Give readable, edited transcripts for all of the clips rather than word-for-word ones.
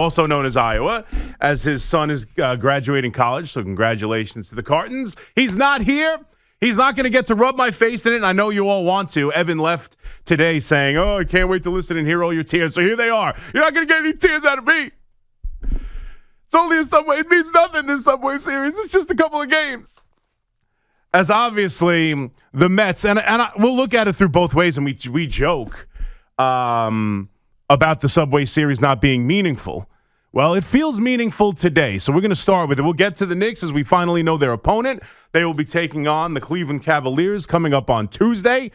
also known as Iowa, as his son is graduating college. So congratulations to the Cartons. He's not here. He's not going to get to rub my face in it, and I know you all want to. Evan left today saying, I can't wait to listen and hear all your tears. So here they are. You're not going to get any tears out of me. It's only a Subway. It means nothing, this Subway Series. It's just a couple of games. As obviously the Mets, and we'll look at it through both ways, and we joke about the Subway Series not being meaningful. Well, it feels meaningful today, so we're going to start with it. We'll get to the Knicks as we finally know their opponent. They will be taking on the Cleveland Cavaliers coming up on Tuesday.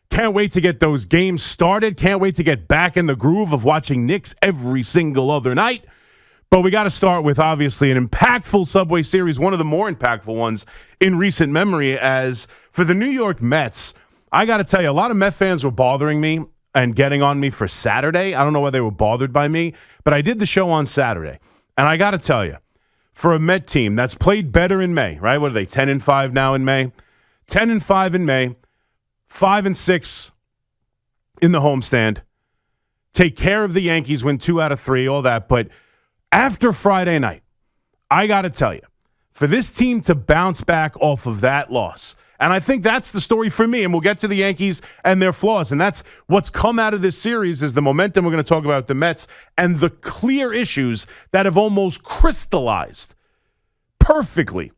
Can't wait to get those games started. Can't wait to get back in the groove of watching Knicks every single other night. But we got to start with, obviously, an impactful Subway Series, one of the more impactful ones in recent memory. As for the New York Mets, I got to tell you, a lot of Met fans were bothering me and getting on me for Saturday. I don't know why they were bothered by me, but I did the show on Saturday. And I got to tell you, for a Met team that's played better in May, right? What are they, 10-5 now in May? 10-5 in May, 5-6 in the homestand. Take care of the Yankees, win 2 out of 3, all that. But after Friday night, I got to tell you, for this team to bounce back off of that loss, and I think that's the story for me, and we'll get to the Yankees and their flaws, and that's what's come out of this series is the momentum. We're going to talk about the Mets and the clear issues that have almost crystallized perfectly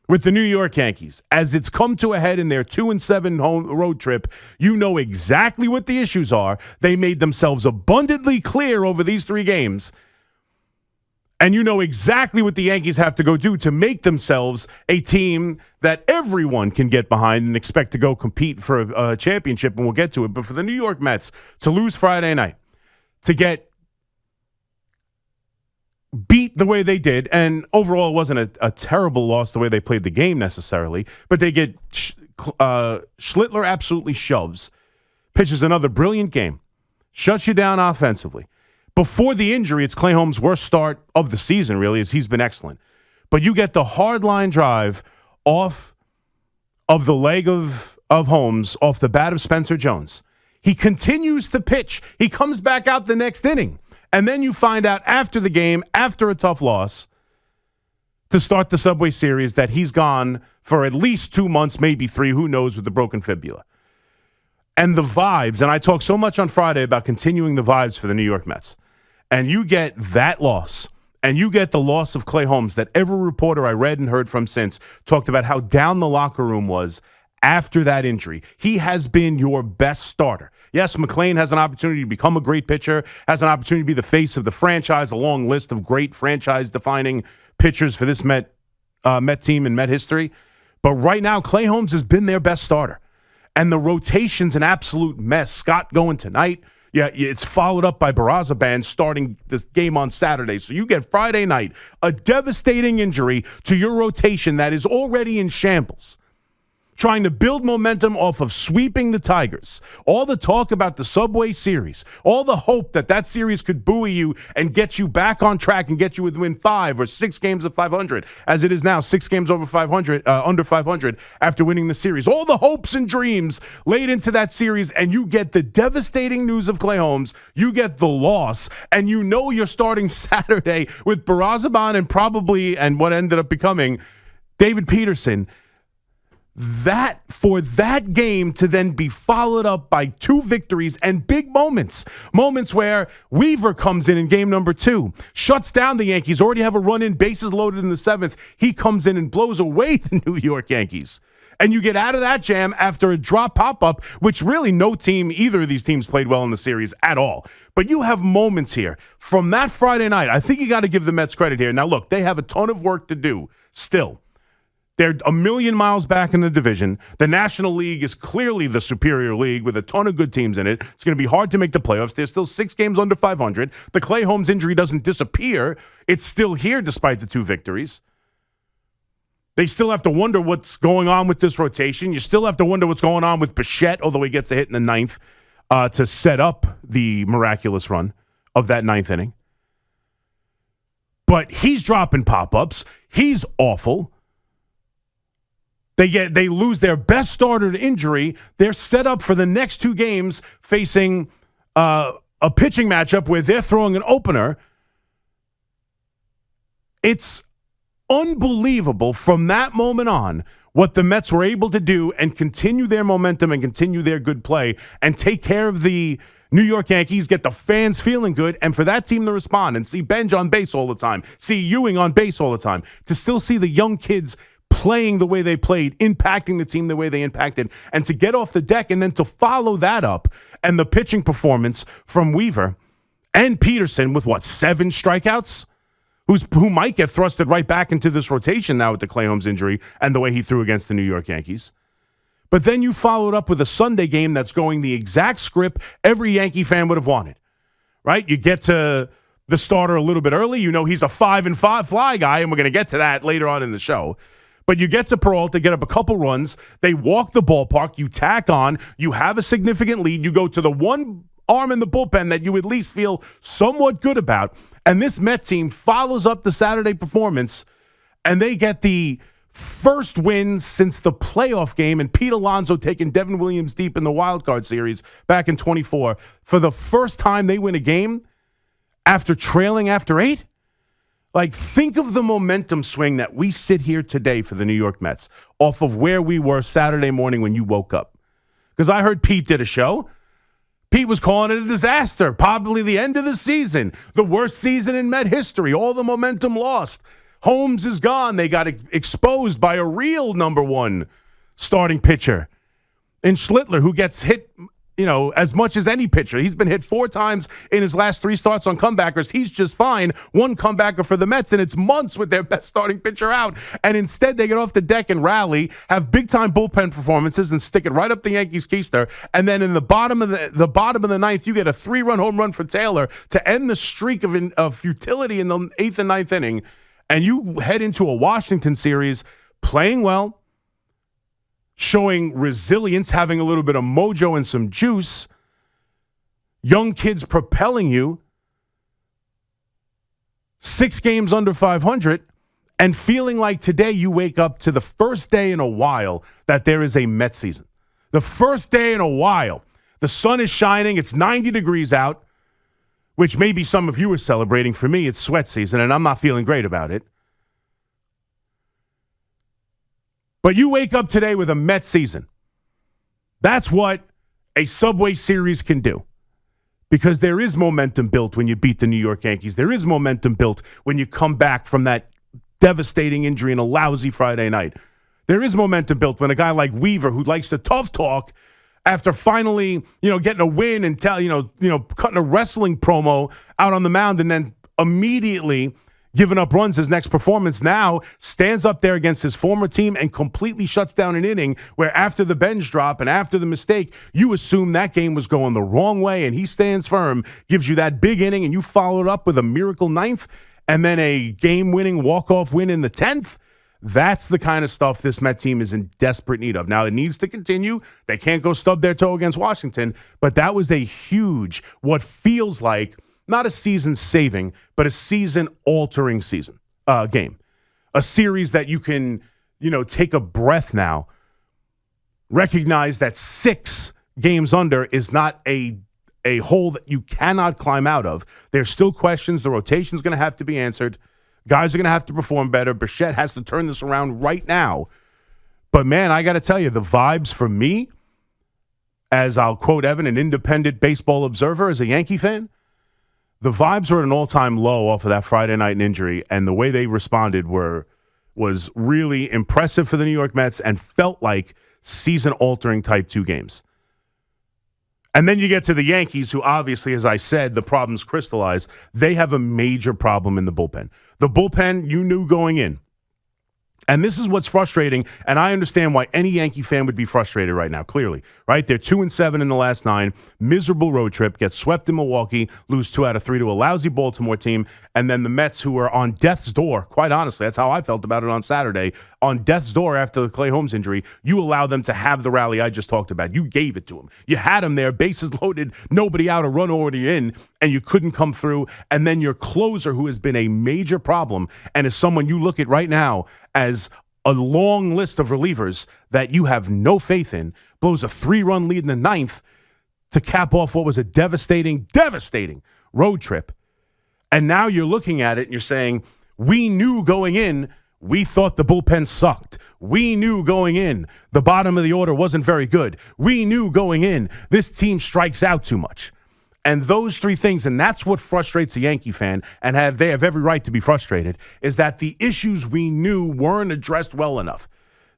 with the New York Yankees. As it's come to a head in their 2-7 home road trip, you know exactly what the issues are. They made themselves abundantly clear over these 3 games. And you know exactly what the Yankees have to go do to make themselves a team that everyone can get behind and expect to go compete for a championship, and we'll get to it. But for the New York Mets to lose Friday night, to get beat the way they did, and overall it wasn't a terrible loss the way they played the game necessarily, but they get Schlittler absolutely shoves, pitches another brilliant game, shuts you down offensively. Before the injury, it's Clay Holmes' worst start of the season, really, as he's been excellent. But you get the hard line drive off of the leg of Holmes, off the bat of Spencer Jones. He continues to pitch. He comes back out the next inning. And then you find out after the game, after a tough loss, to start the Subway Series, that he's gone for at least 2 months, maybe 3, who knows, with the broken fibula. And the vibes, and I talked so much on Friday about continuing the vibes for the New York Mets. And you get that loss, and you get the loss of Clay Holmes that every reporter I read and heard from since talked about how down the locker room was after that injury. He has been your best starter. Yes, McClain has an opportunity to become a great pitcher, has an opportunity to be the face of the franchise, a long list of great franchise-defining pitchers for this Met team in Met history. But right now, Clay Holmes has been their best starter. And the rotation's an absolute mess. Scott going tonight. Yeah, it's followed up by Barazaban starting this game on Saturday. So you get Friday night, a devastating injury to your rotation that is already in shambles. Trying to build momentum off of sweeping the Tigers. All the talk about the Subway Series. All the hope that that series could buoy you and get you back on track and get you within 5 or 6 games of 500. As it is now, 6 games over 500, under 500 after winning the series. All the hopes and dreams laid into that series, and you get the devastating news of Clay Holmes. You get the loss, and you know you're starting Saturday with Barazaban and what ended up becoming David Peterson. That for that game to then be followed up by 2 victories and big moments where Weaver comes in game number 2, shuts down the Yankees, already have a run in, bases loaded in the 7th. He comes in and blows away the New York Yankees. And you get out of that jam after a drop pop-up, which really no team, either of these teams played well in the series at all. But you have moments here from that Friday night. I think you got to give the Mets credit here. Now, look, they have a ton of work to do still. They're a million miles back in the division. The National League is clearly the superior league with a ton of good teams in it. It's going to be hard to make the playoffs. There's still 6 games under 500. The Clay Holmes injury doesn't disappear. It's still here despite the 2 victories. They still have to wonder what's going on with this rotation. You still have to wonder what's going on with Bichette, although he gets a hit in the 9th to set up the miraculous run of that 9th inning. But he's dropping pop-ups. He's awful. They lose their best starter to injury. They're set up for the next 2 games facing a pitching matchup where they're throwing an opener It's unbelievable from that moment on what the Mets were able to do and continue their momentum and continue their good play and take care of the New York Yankees, get the fans feeling good, and for that team to respond and see Benj on base all the time, see Ewing on base all the time, to still see the young kids playing the way they played, impacting the team the way they impacted, and to get off the deck and then to follow that up and the pitching performance from Weaver and Peterson with, 7 strikeouts? Who might get thrusted right back into this rotation now with the Clay Holmes injury and the way he threw against the New York Yankees. But then you followed up with a Sunday game that's going the exact script every Yankee fan would have wanted, right? You get to the starter a little bit early. You know he's a 5-5 fly guy, and we're going to get to that later on in the show. But you get to Peralta, get up a couple runs. They walk the ballpark. You tack on. You have a significant lead. You go to the one arm in the bullpen that you at least feel somewhat good about. And this Met team follows up the Saturday performance, and they get the first win since the playoff game, and Pete Alonso taking Devin Williams deep in the wild card series back in 24. For the first time they win a game after trailing after 8. Like, think of the momentum swing that we sit here today for the New York Mets off of where we were Saturday morning when you woke up. Because I heard Pete did a show. Pete was calling it a disaster, probably the end of the season, the worst season in Met history, all the momentum lost. Holmes is gone. They got exposed by a real number 1 starting pitcher in Schlittler, who gets hit, as much as any pitcher. He's been hit 4 times in his last 3 starts on comebackers. He's just fine. 1 comebacker for the Mets, and it's months with their best starting pitcher out. And instead, they get off the deck and rally, have big-time bullpen performances, and stick it right up the Yankees' keister. And then in the bottom of the ninth, you get a 3-run home run for Taylor to end the streak of futility in the 8th and 9th inning. And you head into a Washington series playing well, showing resilience, having a little bit of mojo and some juice, young kids propelling you, 6 games under 500, and feeling like today you wake up to the first day in a while that there is a Mets season. The first day in a while. The sun is shining. It's 90 degrees out, which maybe some of you are celebrating. For me, it's sweat season, and I'm not feeling great about it. But you wake up today with a Mets season. That's what a Subway Series can do. Because there is momentum built when you beat the New York Yankees. There is momentum built when you come back from that devastating injury in a lousy Friday night. There is momentum built when a guy like Weaver, who likes to tough talk after finally, getting a win and cutting a wrestling promo out on the mound and then immediately giving up runs his next performance, now stands up there against his former team and completely shuts down an inning where after the bench drop and after the mistake, you assume that game was going the wrong way, and he stands firm, gives you that big inning, and you follow it up with a miracle 9th and then a game-winning walk-off win in the 10th. That's the kind of stuff this Met team is in desperate need of. Now, it needs to continue. They can't go stub their toe against Washington, but that was a huge, what feels like, not a season-saving, but a season-altering game. A series that you can, take a breath now. Recognize that 6 games under is not a hole that you cannot climb out of. There's still questions. The rotation's going to have to be answered. Guys are going to have to perform better. Bichette has to turn this around right now. But, man, I got to tell you, the vibes for me, as I'll quote Evan, an independent baseball observer as a Yankee fan, the vibes were at an all-time low off of that Friday night injury, and the way they responded was really impressive for the New York Mets and felt like season-altering type 2 games. And then you get to the Yankees, who obviously, as I said, the problems crystallize. They have a major problem in the bullpen. The bullpen, you knew going in. And this is what's frustrating, and I understand why any Yankee fan would be frustrated right now, clearly, right? They're 2-7 in the last 9, miserable road trip, get swept in Milwaukee, lose 2 out of 3 to a lousy Baltimore team, and then the Mets, who are on death's door, quite honestly, that's how I felt about it on Saturday, on death's door after the Clay Holmes injury, you allow them to have the rally I just talked about. You gave it to them. You had them there, bases loaded, nobody out, a run already in, and you couldn't come through. And then your closer, who has been a major problem, and is someone you look at right now as a long list of relievers that you have no faith in, blows a 3-run lead in the 9th to cap off what was a devastating road trip. And now you're looking at it and you're saying, We knew going in, we thought the bullpen sucked. We knew going in, the bottom of the order wasn't very good. We knew going in, this team strikes out too much. And those three things, and that's what frustrates a Yankee fan, and they have every right to be frustrated, is that the issues we knew weren't addressed well enough.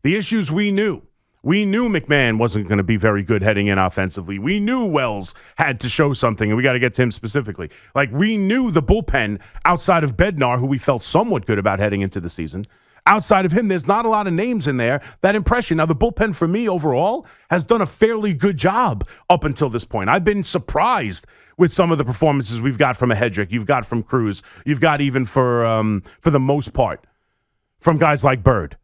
The issues we knew. We knew McMahon wasn't going to be very good heading in offensively. We knew Wells had to show something, and we got to get to him specifically. Like, we knew the bullpen outside of Bednar, who we felt somewhat good about heading into the season. Outside of him, there's not a lot of names in there that impress you. Now, the bullpen for me overall has done a fairly good job up until this point. I've been surprised with some of the performances we've got from a Hedrick, you've got from Cruz, you've got even for the most part from guys like Bird.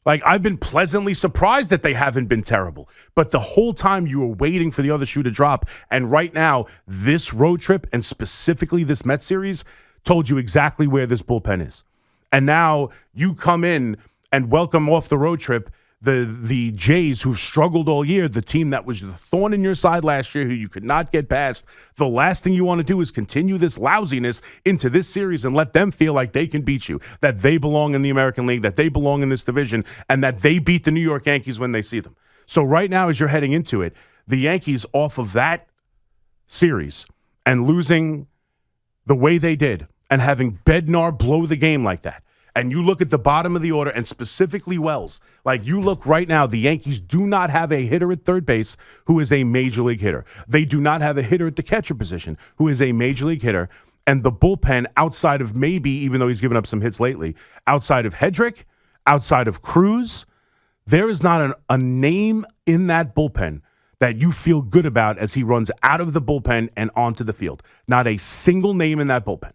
Like, I've been pleasantly surprised that they haven't been terrible. But the whole time you were waiting for the other shoe to drop, and right now, this road trip and specifically this Mets series told you exactly where this bullpen is. And now you come in and welcome off the road trip the Jays, who've struggled all year, the team that was the thorn in your side last year, who you could not get past. The last thing you want to do is continue this lousiness into this series and let them feel like they can beat you, that they belong in the American League, that they belong in this division, and that they beat the New York Yankees when they see them. So right now, as you're heading into it, the Yankees off of that series and losing the way they did and having Bednar blow the game like that, and you look at the bottom of the order, and specifically Wells, like you look right now, the Yankees do not have a hitter at third base who is a major league hitter. They do not have a hitter at the catcher position who is a major league hitter. And the bullpen, outside of maybe, even though he's given up some hits lately, outside of Hedrick, outside of Cruz, there is not a name in that bullpen that you feel good about as he runs out of the bullpen and onto the field. Not a single name in that bullpen.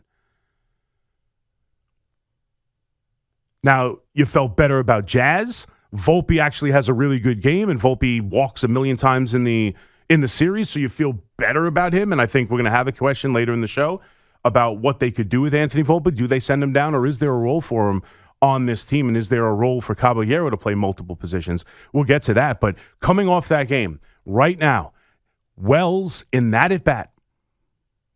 Now, you felt better about Jazz. Volpe actually has a really good game, and Volpe walks a million times in the series, so you feel better about him. And I think we're going to have a question later in the show about what they could do with Anthony Volpe. Do they send him down, or is there a role for him on this team? And is there a role for Caballero to play multiple positions? We'll get to that. But coming off that game, right now, Wells in that at-bat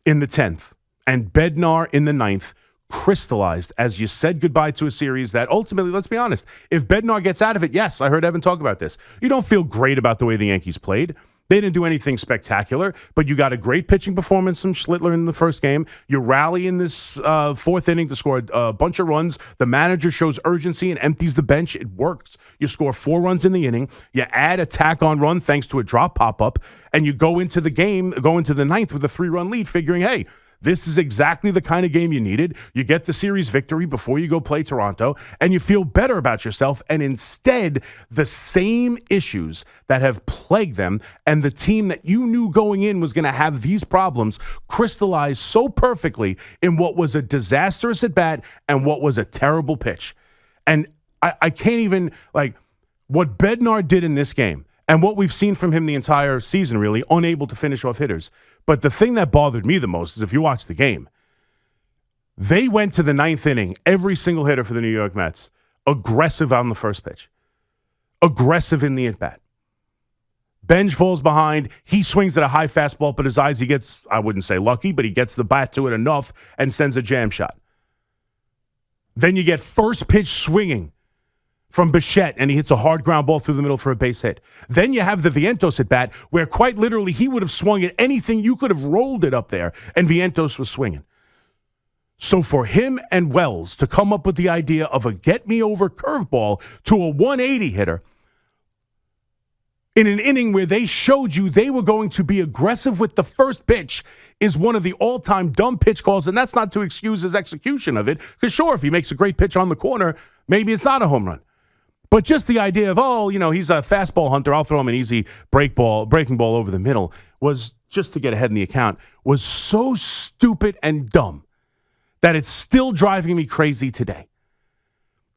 in the 10th and Bednar in the 9th crystallized as you said goodbye to a series that ultimately, let's be honest, if Bednar gets out of it, yes, I heard Evan talk about this. You don't feel great about the way the Yankees played. They didn't do anything spectacular, but you got a great pitching performance from Schlittler in the first game. You rally in this fourth inning to score a bunch of runs. The manager shows urgency and empties the bench. It works. You score 4 runs in the inning. You add a tack-on run thanks to a drop pop-up, and you go into the game, go into the 9th with a 3-run lead, figuring, hey, this is exactly the kind of game you needed. You get the series victory before you go play Toronto, and you feel better about yourself. And instead, the same issues that have plagued them and the team that you knew going in was going to have these problems crystallized so perfectly in what was a disastrous at-bat and what was a terrible pitch. And I can't even, like, what Bednar did in this game and what we've seen from him the entire season, really, unable to finish off hitters. But the thing that bothered me the most is if you watch the game, they went to the 9th inning, every single hitter for the New York Mets, aggressive on the first pitch, aggressive in the at-bat. Benj falls behind. He swings at a high fastball, but his eyes, he gets, I wouldn't say lucky, but he gets the bat to it enough and sends a jam shot. Then you get first pitch swinging from Bichette, and he hits a hard ground ball through the middle for a base hit. Then you have the Vientos at bat, where quite literally he would have swung at anything. You could have rolled it up there, and Vientos was swinging. So for him and Wells to come up with the idea of a get-me-over curveball to a 180 hitter in an inning where they showed you they were going to be aggressive with the first pitch is one of the all-time dumb pitch calls, and that's not to excuse his execution of it, because sure, if he makes a great pitch on the corner, maybe it's not a home run. But just the idea of, oh, you know, he's a fastball hunter, I'll throw him an easy breaking ball over the middle, was just to get ahead in the account, was so stupid and dumb that it's still driving me crazy today.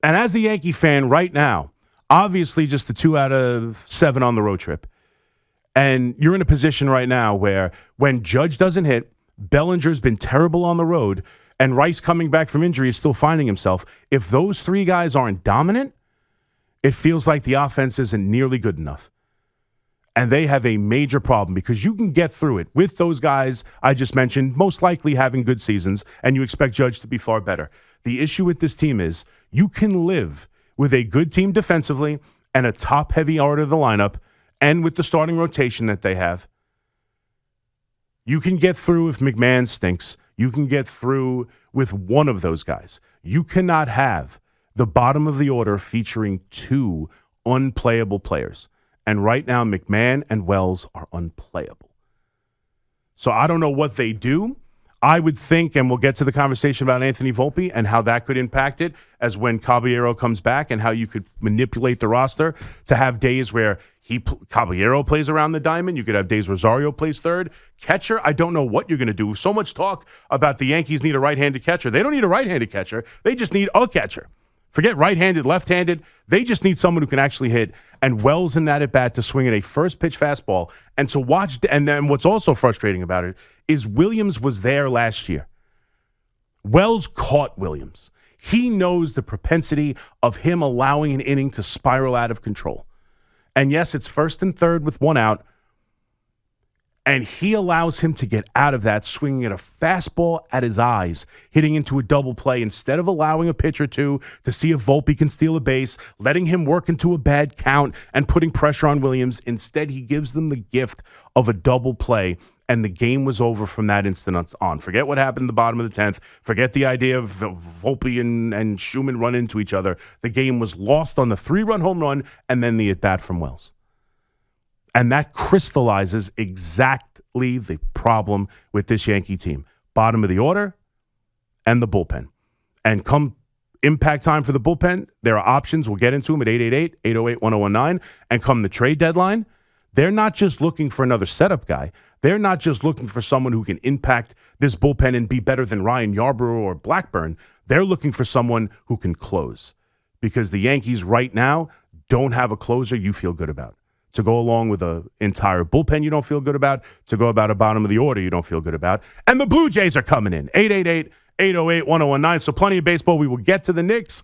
And as a Yankee fan right now, obviously just the 2 out of 7 on the road trip, and you're in a position right now where when Judge doesn't hit, Bellinger's been terrible on the road, and Rice coming back from injury is still finding himself. If those 3 guys aren't dominant, it feels like the offense isn't nearly good enough. And they have a major problem because you can get through it with those guys I just mentioned, most likely having good seasons, and you expect Judge to be far better. The issue with this team is you can live with a good team defensively and a top-heavy order of the lineup, and with the starting rotation that they have. You can get through if McMahon stinks. You can get through with one of those guys. You cannot have the bottom of the order featuring two unplayable players. And right now, McMahon and Wells are unplayable. So I don't know what they do. I would think, and we'll get to the conversation about Anthony Volpe and how that could impact it as when Caballero comes back and how you could manipulate the roster to have days where Caballero plays around the diamond. You could have days Rosario plays third. Catcher, I don't know what you're going to do. So much talk about the Yankees need a right-handed catcher. They don't need a right-handed catcher. They just need a catcher. Forget right-handed, left-handed. They just need someone who can actually hit. And Wells in that at-bat to swing at a first-pitch fastball. And to watch, and then what's also frustrating about it is Williams was there last year. Wells caught Williams. He knows the propensity of him allowing an inning to spiral out of control. And yes, it's first and third with one out. And he allows him to get out of that, swinging at a fastball at his eyes, hitting into a double play instead of allowing a pitch or two to see if Volpe can steal a base, letting him work into a bad count and putting pressure on Williams. Instead, he gives them the gift of a double play, and the game was over from that instant on. Forget what happened in the bottom of the 10th. Forget the idea of Volpe and Schumann run into each other. The game was lost on the 3-run home run and then the at-bat from Wells. And that crystallizes exactly the problem with this Yankee team. Bottom of the order and the bullpen. And come impact time for the bullpen, there are options. We'll get into them at 888-808-1019. And come the trade deadline, they're not just looking for another setup guy. They're not just looking for someone who can impact this bullpen and be better than Ryan Yarbrough or Blackburn. They're looking for someone who can close. Because the Yankees right now don't have a closer you feel good about. To go along with an entire bullpen you don't feel good about, to go about a bottom of the order you don't feel good about. And the Blue Jays are coming in, 888-808-1019. So plenty of baseball. We will get to the Knicks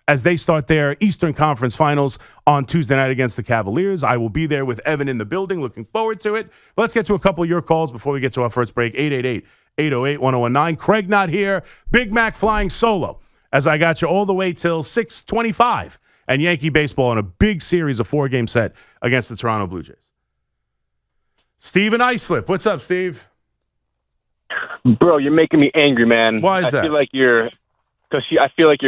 as they start their Eastern Conference Finals on Tuesday night against the Cavaliers. I will be there with Evan in the building. Looking forward to it. Let's get to a couple of your calls before we get to our first break. 888-808-1019. Craig not here. Big Mac flying solo as I got you all the way till 6:25. And Yankee baseball in a big series, a 4-game set against the Toronto Blue Jays. Steve and Islip. What's up, Steve? Bro, you're making me angry, man. Why is that? I feel like you're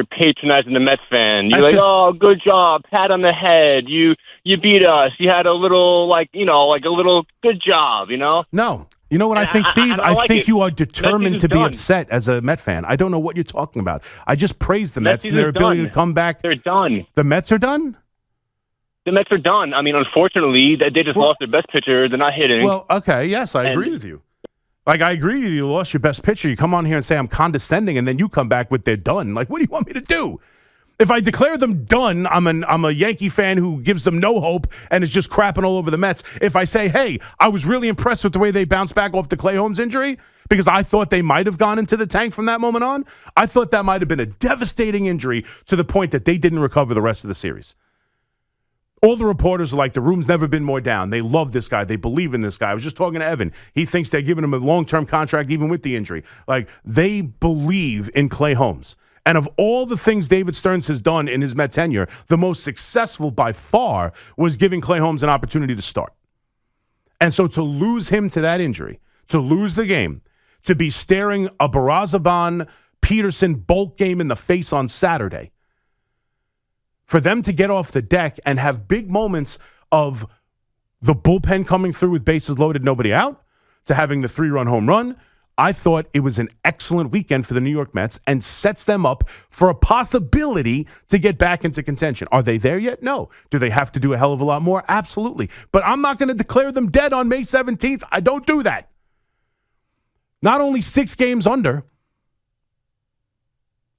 patronizing the Mets fan. You're oh, good job, pat on the head. You beat us. You had a little, a little good job, No. You know what I think, Steve? I think you are determined to be upset as a Met fan. I don't know what you're talking about. I just praised the Mets and their ability to come back. They're done. The Mets are done? The Mets are done. I mean, unfortunately, they just lost their best pitcher. They're not hitting. Well, okay, yes, I agree with you. I agree with you. You lost your best pitcher. You come on here and say I'm condescending, and then you come back with they're done. What do you want me to do? If I declare them done, I'm a Yankee fan who gives them no hope and is just crapping all over the Mets. If I say, hey, I was really impressed with the way they bounced back off the Clay Holmes injury because I thought they might have gone into the tank from that moment on, I thought that might have been a devastating injury to the point that they didn't recover the rest of the series. All the reporters are like, the room's never been more down. They love this guy. They believe in this guy. I was just talking to Evan. He thinks they're giving him a long-term contract even with the injury. They believe in Clay Holmes. And of all the things David Stearns has done in his Met tenure, the most successful by far was giving Clay Holmes an opportunity to start. And so to lose him to that injury, to lose the game, to be staring a Barazaban-Peterson Bolt game in the face on Saturday, for them to get off the deck and have big moments of the bullpen coming through with bases loaded, nobody out, to having the 3-run home run, I thought it was an excellent weekend for the New York Mets and sets them up for a possibility to get back into contention. Are they there yet? No. Do they have to do a hell of a lot more? Absolutely. But I'm not going to declare them dead on May 17th. I don't do that. Not only 6 games under.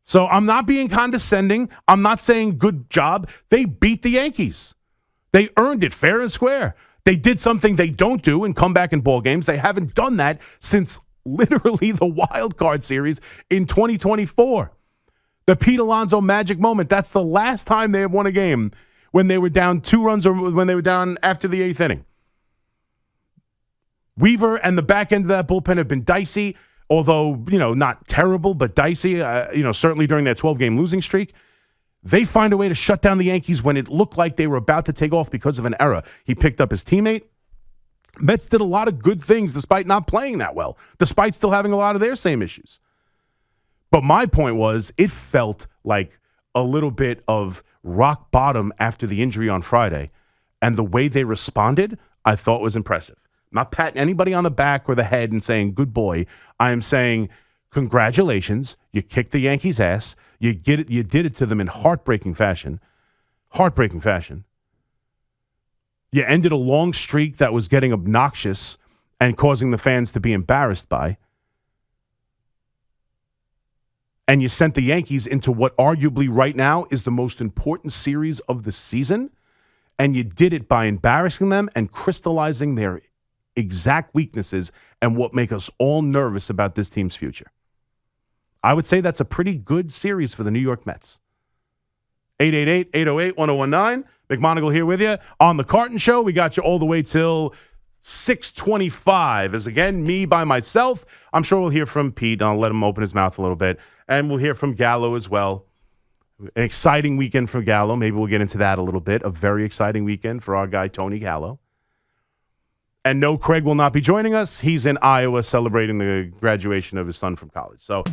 So I'm not being condescending. I'm not saying good job. They beat the Yankees. They earned it fair and square. They did something they don't do and come back in ball games. They haven't done that since literally the wild card series in 2024. The Pete Alonso magic moment. That's the last time they have won a game when they were down 2 runs or when they were down after the 8th inning. Weaver and the back end of that bullpen have been dicey, although, not terrible, but dicey, certainly during that 12-game losing streak. They find a way to shut down the Yankees when it looked like they were about to take off because of an error. He picked up his teammate. Mets did a lot of good things despite not playing that well, despite still having a lot of their same issues. But my point was, it felt like a little bit of rock bottom after the injury on Friday, and the way they responded, I thought was impressive. I'm not patting anybody on the back or the head and saying, good boy. I am saying, congratulations. You kicked the Yankees' ass. You did it to them in heartbreaking fashion. Heartbreaking fashion. You ended a long streak that was getting obnoxious and causing the fans to be embarrassed by. And you sent the Yankees into what arguably right now is the most important series of the season. And you did it by embarrassing them and crystallizing their exact weaknesses and what make us all nervous about this team's future. I would say that's a pretty good series for the New York Mets. 888-808-1019. McMonigle here with you on the Carton Show. We got you all the way till 6:25. As again, me by myself. I'm sure we'll hear from Pete. I'll let him open his mouth a little bit. And we'll hear from Gallo as well. An exciting weekend for Gallo. Maybe we'll get into that a little bit. A very exciting weekend for our guy, Tony Gallo. And no, Craig will not be joining us. He's in Iowa celebrating the graduation of his son from college. So